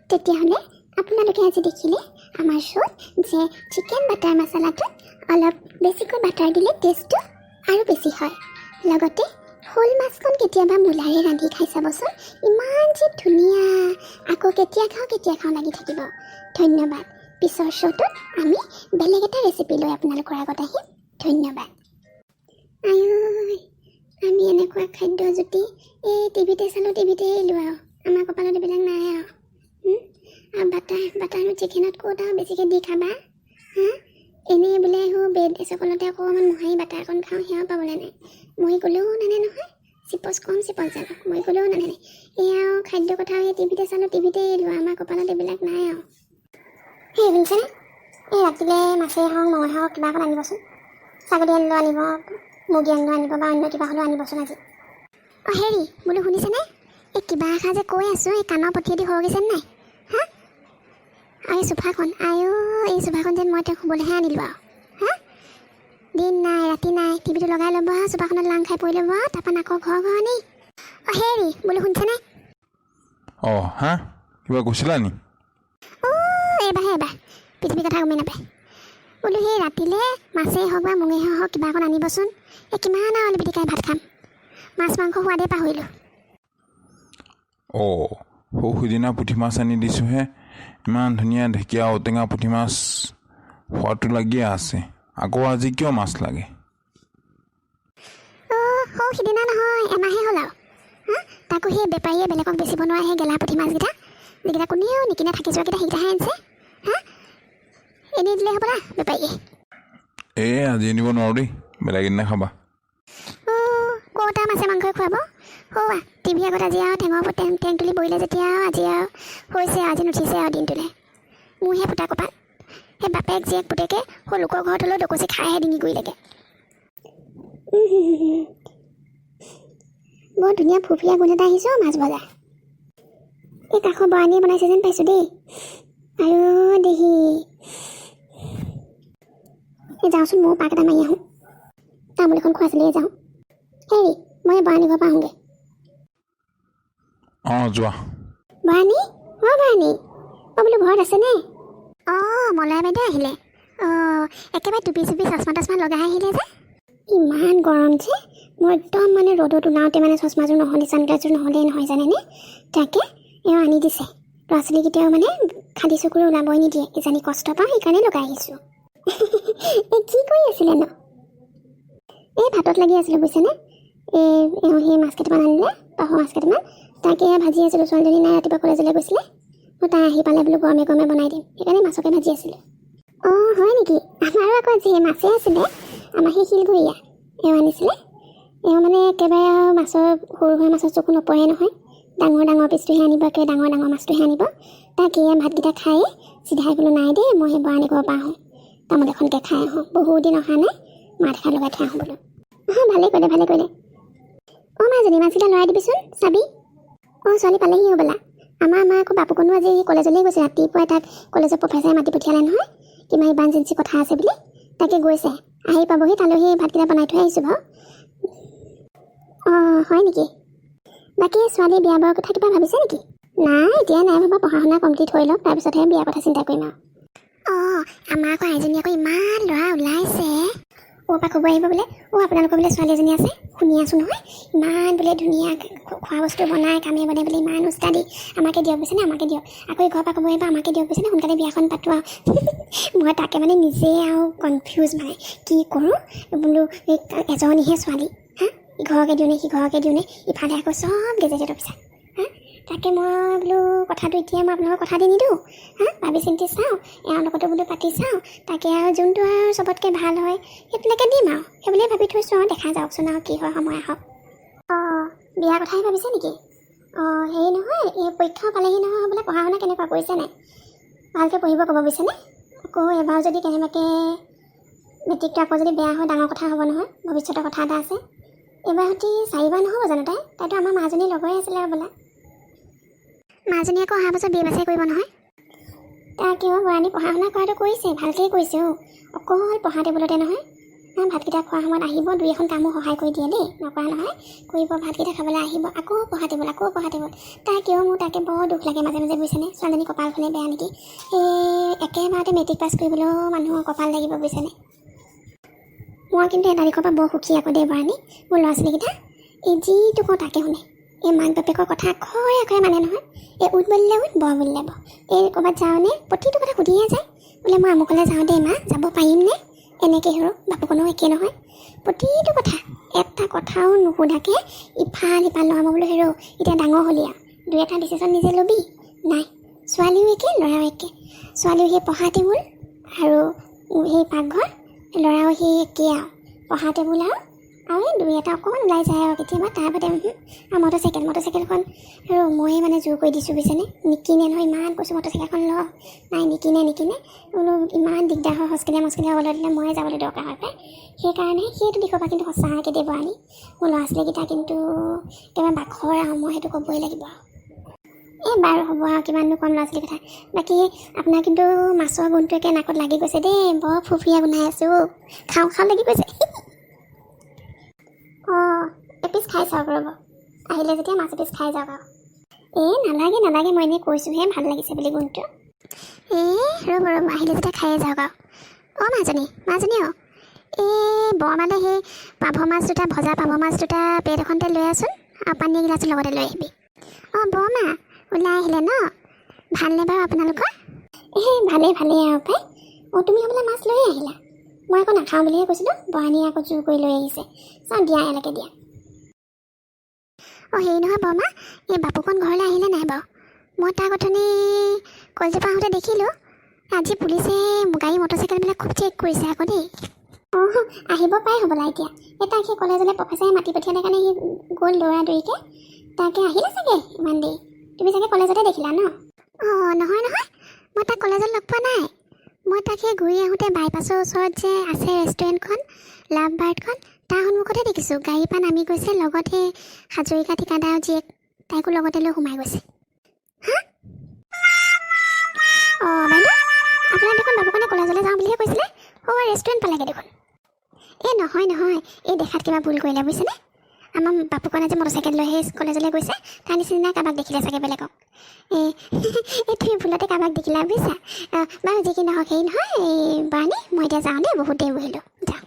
তেতিয়াহ'লে আপোনালোকে আজি দেখিলে আমাৰ শ্ব'ত যে চিকেন বাটাৰ মছলাটোত অলপ বেছিকৈ বাটাৰ দিলে টেষ্টটো আৰু বেছি হয়। লগতে শ'ল মাছখন কেতিয়াবা মূলাৰে ৰান্ধি খাই চাবচোন, ইমান যে ধুনীয়া, আকৌ কেতিয়া খাওঁ লাগি থাকিব। ধন্যবাদ। পিছৰ শ্ব'টোত আমি বেলেগ এটা ৰেচিপি লৈ আপোনালোকৰ আগত আহিম। ধন্যবাদ। আমি এনেকুৱা খাদ্য জুতি এই টিভিতে চালোঁ, টিভিতে এৰিলোঁ আৰু আমাৰ কপালত এইবিলাক নাই আৰু বাটাৰনো চিকেনত ক'ত আৰু বেছিকৈ দি খাবা। এনেই বোলে বেড চকলতে অকণমান মোহাৰি বাটাৰ অকণ খাওঁ, সেয়াও পাবলৈ নাই। মই গ'লেও নানে নহয়, চিপচ জানো মই গ'লেও নানে। এয়া আৰু খাদ্য কথা এই টিভিতে চালোঁ, টিভিতে এৰিলোঁ, আমাৰ কপালত এইবিলাক নাই আৰু। সেই শুনিছেনে, এই ৰাতিলৈ মাছেই হওক মঙহে হওক কিবা অকণ আনিবচোন। ছাগলী আনিলেও আনিব, মুৰ্গী আনিলেও আনিব, বা অন্য কিবা হ'লেও আনিবচোন আজি। হেৰি বোলো শুনিছেনে, এই কিবা এষাৰ যে কৈ আছোঁ, এই কাণৰ পঠিয়েদি হৈ গৈছেনে নাই? আৰু এই চোফাখন, এই চোফাখন যেন মই তেওঁক শুবলৈহে আনিলোঁ আৰু। দিন নাই ৰাতি নাই, টিভিটো লগাই ল'ব আৰু চোফাখনত লাং খাই পৰি ল'ব আৰু তাৰপৰা নাকৰ ঘৰ নি। হেৰি বোলো শুনিছেনে? কিবা কৈছিলা নি? এইবাৰ পৃথিৱীৰ কথা গমেই নাপায়। বোলো সেই ৰাতিলৈ মাছেই হওক বা মঙেই হওক কিবা অকণ আনিবচোন। এই কিমান আৰু আলু পিটিকাই ভাত খাম, মাছ মাংস সোৱাদেই পাহৰিলোঁ। সিদিনা পুঠি মাছ আনি দিছোঁহে, ইমান ধুনীয়া ঢেকীয়া ঔটেঙা পুঠি মাছ, সোৱাদটো লাগিয়ে আছে। আকৌ আজি কিয় মাছ লাগে? সিদিনা নহয়, এমাহে হ'ল আৰু। তাকো সেই বেপাৰীয়ে বেলেগক বেচিব নোৱাৰে সেই গেলা পুঠি মাছকেইটা, যিকেইটা কোনেও নিকিনে থাকি যোৱাকেইটা, সেইকেইটাহে আনিছে। এনেই দিলে হ'বলা বেপাৰীয়ে। আজি আনিব নোৱাৰোঁ দেই, বেলেগ এদিনা খাবা। ক'তা মাছে মাংসই খুৱাব। টিভি আগত আজি আৰু ঠেঙৰ ওপৰত টেং তুলি বহিলে যেতিয়া আৰু আজি আৰু হৈছে, আজি নুঠিছে আৰু দিনটোলৈ। মোৰহে ফুটা কপাল, সেই বাপেক জীয়েক পুতেকে লোকৰ ঘৰত হ'লেও ডকচি খাইহে ডিঙি কৰিলেগে। বৰ ধুনীয়া ফুৰফুৰীয়া গোন্ধ এটা আহিছোঁ মাছ ভজা। এই কাষৰ বৰানীয়ে বনাইছে যেন পাইছোঁ দেই। দেহি যাওঁচোন, ময়ো পাক এটা মাৰি আহোঁ, তামোল এখন খোৱা চলিয়ে যাওঁ। হেৰি মই বৰানী ঘৰৰ পৰা আহোঁগৈ। যোৱা। বৰানী বোলো ঘৰত আছেনে? মলয়া বাইদেউ আহিলে। একেবাৰে টুপি চুপি চশমা তচমা লগাই আহিলে যে। ইমান গৰম যে, মই একদম ৰ'দত ওলাওঁতে চশমাযোৰ নহ'লে, চানগ্লাছযোৰ নহ'লেই নহয় জানেনে। তাকে এওঁ আনি দিছে। ল'ৰা ছোৱালীকেইটাও খালী চকুৰে ওলাবই নিদিয়ে, কিজানি কষ্ট পাওঁ, সেইকাৰণে লগাই আহিছোঁ। কি কৰি আছিলে ন? এই ভাতত লাগি আছিলোঁ বুজিছেনে। এওঁ সেই মাছ কেইটামান আনিলে, পাহৰ মাছ কেইটামান, তাকে ভাজি আছিলোঁ। ছোৱালীজনী নাই, ৰাতিপুৱা কলেজলৈ গৈছিলে। মই তাই আহি পালে বোলো গৰমে গৰমে বনাই দিম, সেইকাৰণে মাছকে ভাজি আছিলোঁ। হয় নেকি? আমাৰো আকৌ আজি মাছেই আছিলে। আমাৰ সেই শিলঘৰীয়া এওঁ আনিছিলে। এওঁ একেবাৰে আৰু মাছৰ সৰু সুৰা মাছৰ চকু নপৰে নহয়, ডাঙৰ পিচটোহে আনিব, একেবাৰে ডাঙৰ মাছটোহে আনিব। তাকে ভাতকেইটা খাই চিধাই বোলো নাই দেই, মই সেই বৰানী ঘৰৰ পৰা আহোঁ, তামোল এখনকৈ খাই আহোঁ, বহুত দিন অহা নাই, মাত এষাৰ লগাই থৈ আহোঁ বোলো। ভালেই কৰিলে। মাজনী মাছকেইটা লৰাই দিবিচোন, চাবি। ছোৱালী পালেহি হ'বলা। আমাৰ আকৌ বাপুকনো আজি কলেজলৈ গৈছে, ৰাতিপুৱাই তাক কলেজৰ প্ৰফেচাৰে মাতি পঠিয়ালে নহয়, কিবা ইমাৰ্জেঞ্চি কথা আছে বুলি। তাকে গৈছে, আহি পাবহি, তালৈ সেই ভাতকেইটা বনাই থৈ আহিছোঁ বাৰু। হয় নেকি? বাকী ছোৱালী বিয়া বাৰৰ কথা কিবা ভাবিছে নেকি? নাই, এতিয়া নাই ভাবা, পঢ়া শুনা কমপ্লিট হৈ লওক, তাৰপিছতহে বিয়াৰ কথা চিন্তা কৰিম আৰু। আমাৰ আকৌ আইজনী আকৌ ইমান ল'ৰা ওলাইছে। পৰা খবৰ আহিব বোলে। আপোনালোকৰ বোলে ছোৱালী এজনী আছে, শুনি আছোঁ নহয়, ইমান বোলে ধুনীয়া খোৱা বস্তু বনাই, কামে বনাই বোলে, ইমান উস্তাদি, আমাকে দিয়ক বুজিছেনে, আমাকে দিয়ক। আকৌ এই ঘৰৰ পৰা খবৰ আহিব, আমাকে দিয়ক বুজিছেনে, সোনকালে বিয়াখন পাতোঁ আৰু। মই তাকে নিজে আৰু কনফিউজ কি কৰোঁ বোলো। এজনীহে ছোৱালী, ইঘৰকে দিওঁ নে সিঘৰকে দিওঁ নে, ইফালে আকৌ চব গেজেটেড অফিচাৰ। তাকে মই বোলো কথাটো এতিয়া মই আপোনালোকক কথা দি নিদিওঁ, ভাবি চিন্তি চাওঁ, এওঁৰ লগতো বোলো পাতি চাওঁ, তাকে আৰু যোনটো আৰু চবতকৈ ভাল হয় সেইবিলাকে দিম আৰু, সেইবুলিয়ে ভাবি থৈছোঁ আৰু। দেখা যাওকচোন আৰু কি হয়, সময় আহক। বিয়াৰ কথাই ভাবিছে নেকি? হেৰি নহয়, এই পৰীক্ষাও পালেহি নহয়, বোলে পঢ়া শুনা কেনেকুৱা কৰিছে নাই? ভালকৈ পঢ়িব ক'ব বুজিছেনে। আকৌ এবাৰ যদি কেনেবাকৈ মেট্ৰিকটো আকৌ যদি বেয়া হয়, ডাঙৰ কথা হ'ব নহয়, ভৱিষ্যতৰ কথা এটা আছে। এইবাৰ সৈতে 4বাৰ নহ'ব জানো তাইতো আমাৰ মাজনী লগৰে আছিলে হ'বলা। মাজনী আকৌ অহা বছৰ BA কৰিব নহয়। তাক কিয় বৰানী পঢ়া শুনা কৰাটো কৰিছে, ভালকেই কৰিছে। অকল পঢ়া টেবুলতে নহয়, ভাতকেইটা খোৱাৰ সময়ত আহিব, দুই এখন কামো সহায় কৰি দিয়ে দেই, নকৰা নহয়, কৰিব। ভাতকেইটা খাবলৈ আহিব, আকৌ পঢ়া টেবুল। তাৰ কিয় মোৰ তাকে বৰ দুখ লাগে মাজে মাজে, বুজিছেনে? ছোৱালীজনী কপালখনে বেয়া নেকি? একেবাৰতে মেট্ৰিক পাছ কৰিবলৈও মানুহৰ কপাল লাগিব, বুজিছেনে? মই কিন্তু এটা দিশৰ পৰা বৰ সুখী আকৌ দেই বৰানী। মোৰ ল'ৰা ছোৱালীকেইটা এই যিটো কওঁ তাকে শুনে। এই মাক বাপেকৰ কথা আখৰে আখৰে মানে নহয়। এই উঠ বুলিলে উঠ, বৰ বুলিলে বৰ। এই ক'ৰবাত যাওঁনে প্ৰতিটো কথা সুধিয়ে যায়, বোলে মই আমুকলৈ যাওঁ দেই মা, যাব পাৰিমনে? এনেকৈ হেৰ বাপুকণো একেই নহয়, প্ৰতিটো কথা এটা কথাও নুসুধাকৈ ইফাল সিফাল নহয়। মই বোলো হেৰ এতিয়া ডাঙৰ হ'লি আৰু দুই এটা ডিচিশ্যন নিজে ল'বি। নাই, ছোৱালীও একে ল'ৰাও একে। ছোৱালীও সেই পঢ়া টেবুল আৰু সেই পাকঘৰ, ল'ৰাও সেই একেই আৰু পঢ়া টেবুল আৰু এই দুই এটা অকণমান ওলাই যায় আৰু কেতিয়াবা। তাৰ বাদে মটৰচাইকেলখন আৰু ময়ে মানে জোৰ কৰি দিছোঁ, বুজিছেনে? নিকিনে নহয়, ইমান কৈছোঁ মটৰচাইকেলখন ল, নাই নিকিনে। বোলো ইমান দিগদাৰ হয়, হস্পিটেল হ'বলৈ দিলে ময়ে যাবলৈ দৰকাৰ হয় পায়। সেইকাৰণে সেইটো দিশৰ পৰা কিন্তু সঁচাকৈ দিব আনি মোৰ ল'ৰা ছোৱালীকেইটা কিন্তু একেবাৰে বাখৰ আৰু মই সেইটো ক'বই লাগিব আৰু। বাৰু হ'ব আৰু কিমাননো ক'ম ল'ৰা ছোৱালীৰ কথা। বাকী আপোনাৰ কিন্তু মাছৰ গোন্ধটো একে নাকত লাগি গৈছে দেই, বৰ ফুৰফুৰীয়া গোন্ধাই আছোঁ, খাওঁ লাগি গৈছে। এপিচ খাই চাওক ৰ'ব, আহিলে যেতিয়া মাছ এপিচ খাই যাওক আৰু। নালাগে, মই এনেই কৈছোঁহে ভাল লাগিছে বুলি গোন্ধটো। ৰ'ব আহিলে যেতিয়া খায়ে যাওক আৰু। মাজনী বৰমালে সেই পাভ মাছ দুটা, ভজা পাভ মাছ দুটা প্লেট এখনতে লৈ আছোন, আৰু পানী এগিলাচো লগতে লৈ আহিবি। বৰমা ওলাই আহিলে ন? ভালনে বাৰু আপোনালোকৰ? ভালেই আৰু পাই। তুমি হ'বলৈ মাছ লৈয়ে আহিলা? মই আকৌ নাখাওঁ বুলিহে কৈছিলোঁ, বৰানীয়ে আকৌ জোৰ কৰি লৈ আহিছে। চাওঁ দিয়া, এলাকে দিয়া। হেৰি নহয় বৰমা, এই বাপুকণ ঘৰলৈ আহিলে নাই বাৰু? মই তাৰ কথানি কলেজৰ পৰা আহোঁতে দেখিলোঁ। আজি পুলিচে গাড়ী মটৰচাইকেলবিলাক খুব চেক কৰিছে আকৌ দেই। আহিব পাৰে হ'বলা এতিয়া। তাক সেই কলেজলৈ প্ৰফেচাৰে মাতি পঠিয়ালে কাৰণে সি গ'ল দৌৰাদৌৰিকৈ। তাকে আহিলে চাগে ইমান দেৰি। তুমি চাগে কলেজতে দেখিলা ন? নহয়, মই তাক কলেজত লগ পোৱা নাই। মই তাক সেই ঘূৰি আহোঁতে বাইপাছৰ ওচৰত যে আছে ৰেষ্টুৰেণ্টখন, লাভ বাৰ্ডখন, তাৰ সন্মুখতে দেখিছোঁ। গাড়ীৰ পৰা নামি গৈছে, লগত সেই হাজৰিকা ঠিকাদাৰ জীয়েক, তাইকো লগতে লৈ সোমাই গৈছে। বাইদেউ, আপোনাৰ দেখোন বাবুকণে কলেজলৈ যাওঁ বুলিহে কৈছিলে, ৰেষ্টুৰেণ্ট পালেগৈ দেখোন। নহয়, এই দেখাত কিবা ভুল কৰিলে, বুজিছেনে? আমাৰ বাপুকণ আজি মটৰচাইকেল লৈ সেই কলেজলৈ গৈছে, তাৰ নিচিনা কাৰোবাক দেখিলে চাগে বেলেগক। তুমি ভুলতে কাৰোবাক দেখিলা, বুজিছা? বাৰু যি কি নহওক, হেৰি নহয়, বৰানী মই এতিয়া যাওঁ দেই, বহুত দেৰি বহিলোঁ, যাওঁ।